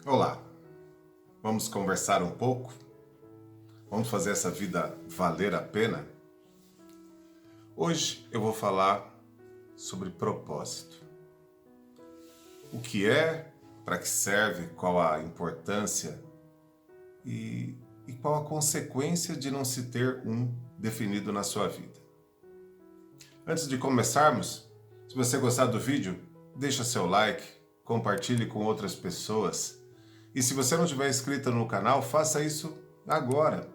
Olá, vamos conversar um pouco? Vamos fazer essa vida valer a pena? Hoje eu vou falar sobre propósito. O que é, para que serve, qual a importância e qual a consequência de não se ter um definido na sua vida. Antes de começarmos, se você gostar do vídeo, deixa seu like, compartilhe com outras pessoas. E se você não estiver inscrito no canal, faça isso agora.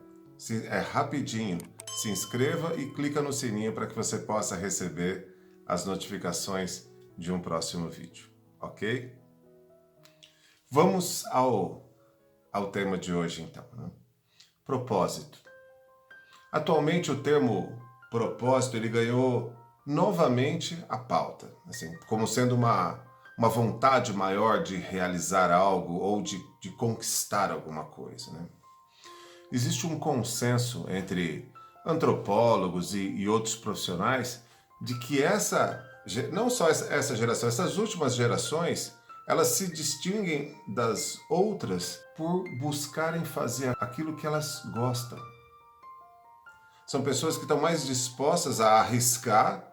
É rapidinho. Se inscreva e clica no sininho para que você possa receber as notificações de um próximo vídeo, ok? Vamos ao tema de hoje, então, né? Propósito. Atualmente o termo propósito ele ganhou novamente a pauta, assim, como sendo uma vontade maior de realizar algo ou de conquistar alguma coisa, né? Existe um consenso entre antropólogos e outros profissionais de que não só essa geração, essas últimas gerações, elas se distinguem das outras por buscarem fazer aquilo que elas gostam. São pessoas que estão mais dispostas a arriscar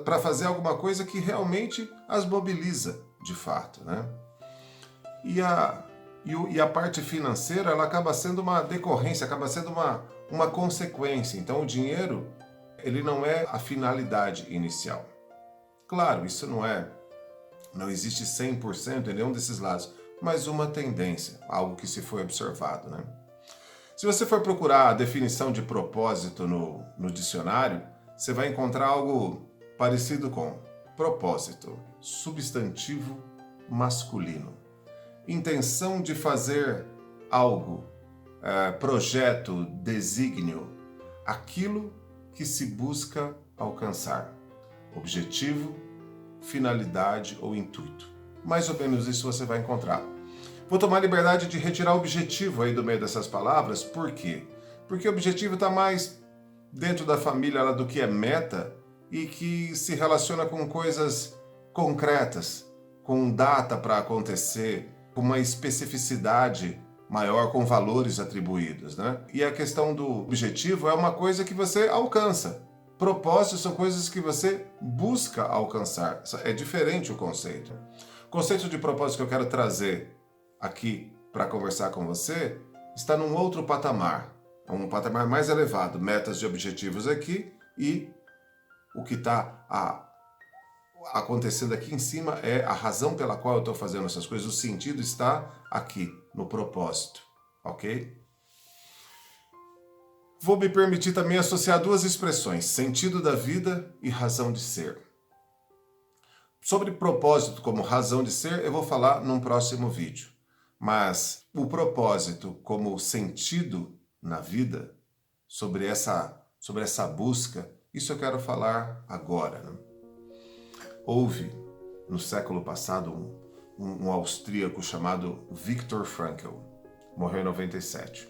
para fazer alguma coisa que realmente as mobiliza, de fato, né? E a parte financeira, ela acaba sendo uma decorrência, acaba sendo uma consequência. Então, o dinheiro, ele não é a finalidade inicial. Claro, isso não existe 100% em nenhum desses lados, mas uma tendência, algo que se foi observado, né? Se você for procurar a definição de propósito no dicionário, você vai encontrar algo parecido com propósito, substantivo masculino. Intenção de fazer algo, projeto, desígnio, aquilo que se busca alcançar. Objetivo, finalidade ou intuito. Mais ou menos isso você vai encontrar. Vou tomar liberdade de retirar objetivo aí do meio dessas palavras, por quê? Porque o objetivo está mais dentro da família do que é meta e que se relaciona com coisas concretas, com data para acontecer, com uma especificidade maior, com valores atribuídos, né? E a questão do objetivo é uma coisa que você alcança. Propósitos são coisas que você busca alcançar. É diferente o conceito. O conceito de propósito que eu quero trazer aqui para conversar com você está num outro patamar, um patamar mais elevado, metas e objetivos aqui, e o que está acontecendo aqui em cima é a razão pela qual eu estou fazendo essas coisas, o sentido está aqui, no propósito, ok? Vou me permitir também associar duas expressões, sentido da vida e razão de ser. Sobre propósito como razão de ser, eu vou falar num próximo vídeo. Mas o propósito como sentido na vida, sobre essa busca, isso eu quero falar agora, né? Houve, no século passado, um austríaco chamado Viktor Frankl, morreu em 97.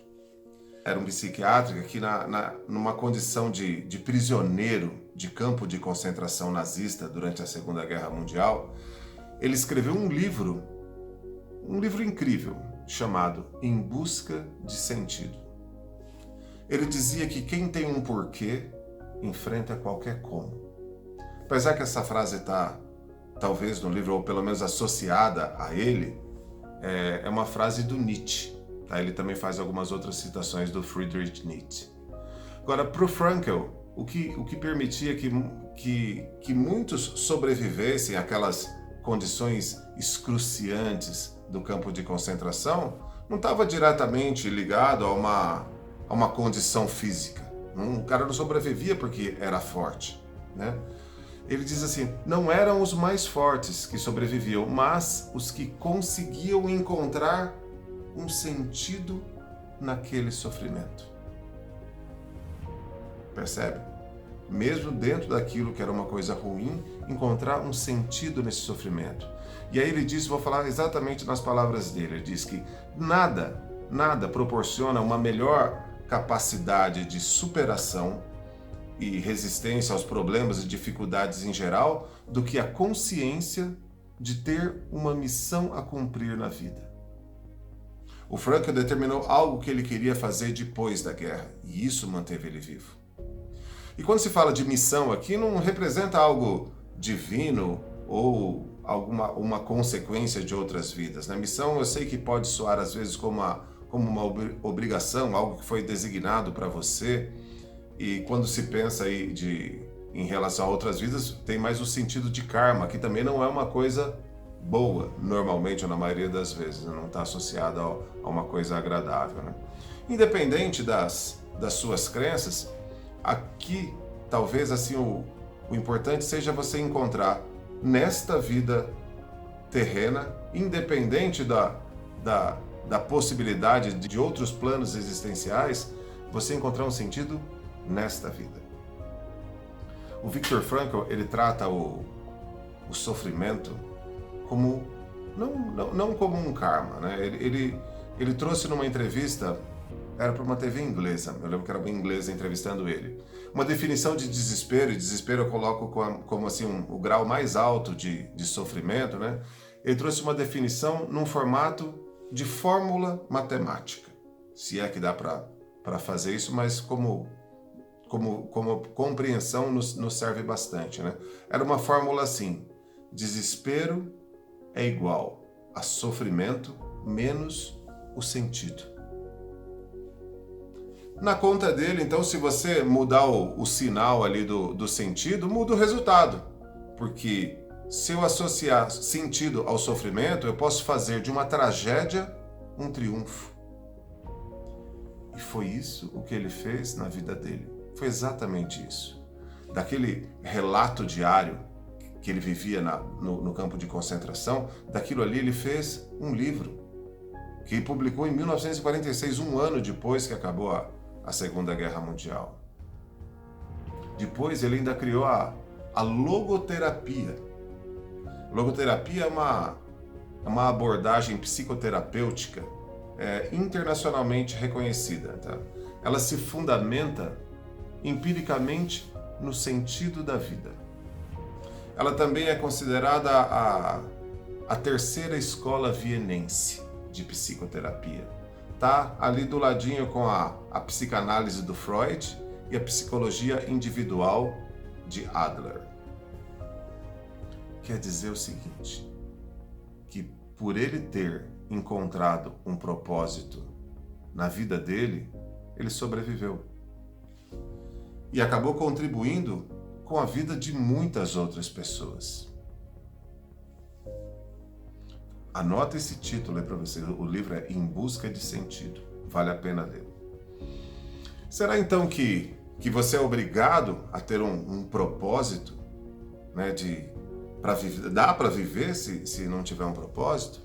Era um psiquiatra que, numa condição de prisioneiro de campo de concentração nazista durante a Segunda Guerra Mundial, ele escreveu um livro incrível, chamado Em Busca de Sentido. Ele dizia que quem tem um porquê enfrenta qualquer como. Apesar que essa frase está, talvez no livro, ou pelo menos associada a ele, é uma frase do Nietzsche. Tá? Ele também faz algumas outras citações do Friedrich Nietzsche. Agora, para o Frankl, o que permitia que muitos sobrevivessem àquelas condições excruciantes do campo de concentração, não estava diretamente ligado a uma condição física. O cara não sobrevivia porque era forte, né? Ele diz assim, não eram os mais fortes que sobreviviam, mas os que conseguiam encontrar um sentido naquele sofrimento. Percebe? Mesmo dentro daquilo que era uma coisa ruim, encontrar um sentido nesse sofrimento. E aí ele diz, vou falar exatamente nas palavras dele, ele diz que nada proporciona uma melhor capacidade de superação e resistência aos problemas e dificuldades em geral do que a consciência de ter uma missão a cumprir na vida. O Frankl determinou algo que ele queria fazer depois da guerra, e isso manteve ele vivo. E quando se fala de missão aqui, não representa algo divino ou uma consequência de outras vidas. Missão eu sei que pode soar às vezes como uma obrigação, algo que foi designado para você, e quando se pensa aí em relação a outras vidas, tem mais o sentido de karma, que também não é uma coisa boa, normalmente ou na maioria das vezes, não está associada a uma coisa agradável. Independente das suas crenças, aqui talvez assim o importante seja você encontrar nesta vida terrena, independente da possibilidade de outros planos existenciais, você encontrar um sentido nesta vida. O Viktor Frankl, ele trata o sofrimento como não como um karma, Ele trouxe numa entrevista, era para uma TV inglesa, eu lembro que era uma inglesa entrevistando ele, uma definição de desespero, e desespero eu coloco como assim o grau mais alto de sofrimento, Ele trouxe uma definição num formato de fórmula matemática, se é que dá para fazer isso, mas como compreensão nos serve bastante, Era uma fórmula assim: desespero é igual a sofrimento menos o sentido. Na conta dele, então, se você mudar o sinal ali do sentido, muda o resultado. Porque se eu associar sentido ao sofrimento, eu posso fazer de uma tragédia um triunfo. E foi isso o que ele fez na vida dele. Foi exatamente isso. Daquele relato diário que ele vivia no campo de concentração, daquilo ali ele fez um livro, que publicou em 1946, um ano depois que acabou a Segunda Guerra Mundial. Depois ele ainda criou a logoterapia. Logoterapia é uma abordagem psicoterapêutica internacionalmente reconhecida. Tá? Ela se fundamenta empiricamente no sentido da vida. Ela também é considerada a terceira escola vienense de psicoterapia. Tá ali do ladinho com a psicanálise do Freud e a psicologia individual de Adler. Quer dizer o seguinte, que por ele ter encontrado um propósito na vida dele, ele sobreviveu. E acabou contribuindo com a vida de muitas outras pessoas. Anota esse título aí para você. O livro é Em Busca de Sentido. Vale a pena ler. Será então que você é obrigado a ter um propósito, para viver? Dá para viver se não tiver um propósito?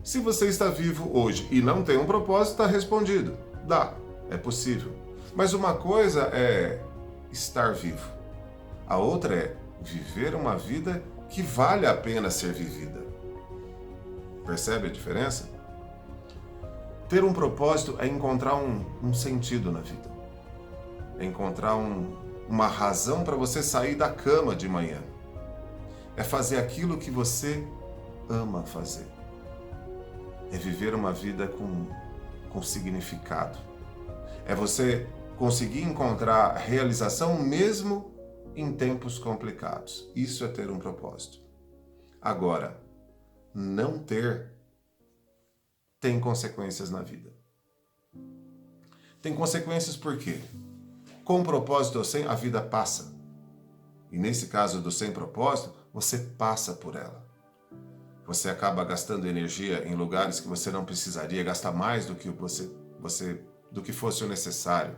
Se você está vivo hoje e não tem um propósito, está respondido. Dá, é possível. Mas uma coisa é estar vivo. A outra é viver uma vida que vale a pena ser vivida. Percebe a diferença? Ter um propósito é encontrar um sentido na vida. É encontrar uma razão para você sair da cama de manhã. É fazer aquilo que você ama fazer. É viver uma vida com significado. É você conseguir encontrar realização mesmo em tempos complicados. Isso é ter um propósito. Agora, não ter tem consequências na vida. Tem consequências por quê? Com propósito ou sem, a vida passa. E nesse caso do sem propósito, você passa por ela. Você acaba gastando energia em lugares que você não precisaria, gasta mais do que do que fosse o necessário.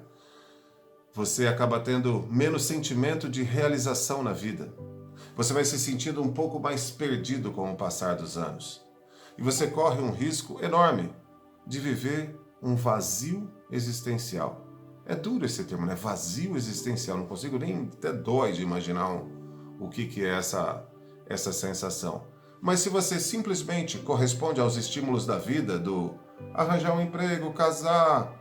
Você acaba tendo menos sentimento de realização na vida. Você vai se sentindo um pouco mais perdido com o passar dos anos. E você corre um risco enorme de viver um vazio existencial. É duro esse termo, vazio existencial. Não consigo nem, até dói de imaginar o que é essa sensação. Mas se você simplesmente corresponde aos estímulos da vida, do arranjar um emprego, casar,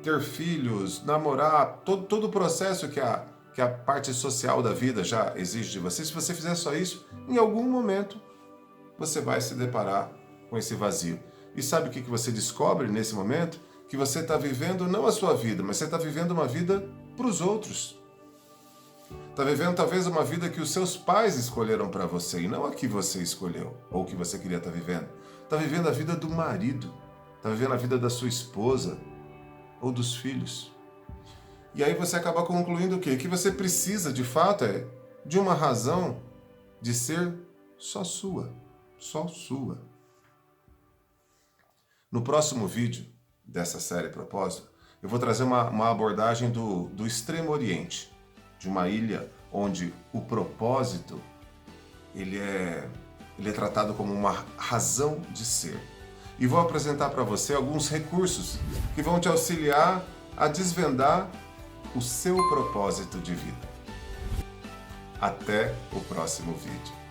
ter filhos, namorar, todo o processo que a parte social da vida já exige de você, se você fizer só isso, em algum momento você vai se deparar com esse vazio. E sabe o que você descobre nesse momento? Que você está vivendo não a sua vida, mas você está vivendo uma vida para os outros. Está vivendo talvez uma vida que os seus pais escolheram para você e não a que você escolheu ou que você queria estar vivendo. Está vivendo a vida do marido, está vivendo a vida da sua esposa ou dos filhos. E aí você acaba concluindo o quê? Que você precisa, de fato, de uma razão de ser só sua. Só sua. No próximo vídeo dessa série Propósito, eu vou trazer uma abordagem do Extremo Oriente, de uma ilha onde o propósito ele é tratado como uma razão de ser. E vou apresentar para você alguns recursos que vão te auxiliar a desvendar o seu propósito de vida. Até o próximo vídeo.